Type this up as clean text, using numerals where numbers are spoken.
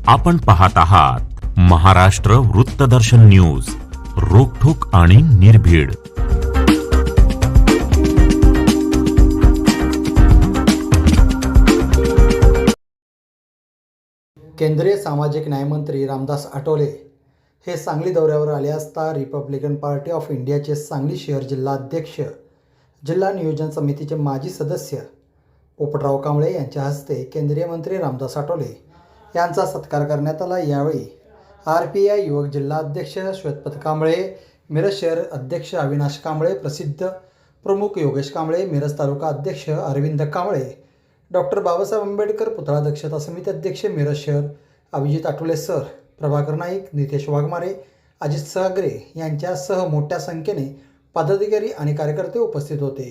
आपण पाहत आहात महाराष्ट्र वृत्तदर्शन न्यूज, रोखठोक आणि निर्भीड. केंद्रीय सामाजिक न्यायमंत्री रामदास आठवले हे सांगली दौऱ्यावर आले असता रिपब्लिकन पार्टी ऑफ इंडियाचे सांगली शहर जिल्हाध्यक्ष, जिल्हा नियोजन समितीचे माजी सदस्य पोपटराव कांबळे यांच्या हस्ते केंद्रीय मंत्री रामदास आठवले यांचा सत्कार करण्यात आला. यावेळी RPI युवक जिल्हाध्यक्ष श्वेतपथ कांबळे, मिरज शहर अध्यक्ष अविनाश कांबळे, प्रसिद्ध प्रमुख योगेश कांबळे, मिरज तालुका अध्यक्ष अरविंद कांबळे, डॉक्टर बाबासाहेब आंबेडकर पुतळा दक्षता समिती अध्यक्ष मिरज शहर अभिजित आठवले सर, प्रभाकर नाईक, नितेश वाघमारे, अजित सागरे यांच्यासह मोठ्या संख्येने पदाधिकारी आणि कार्यकर्ते उपस्थित होते.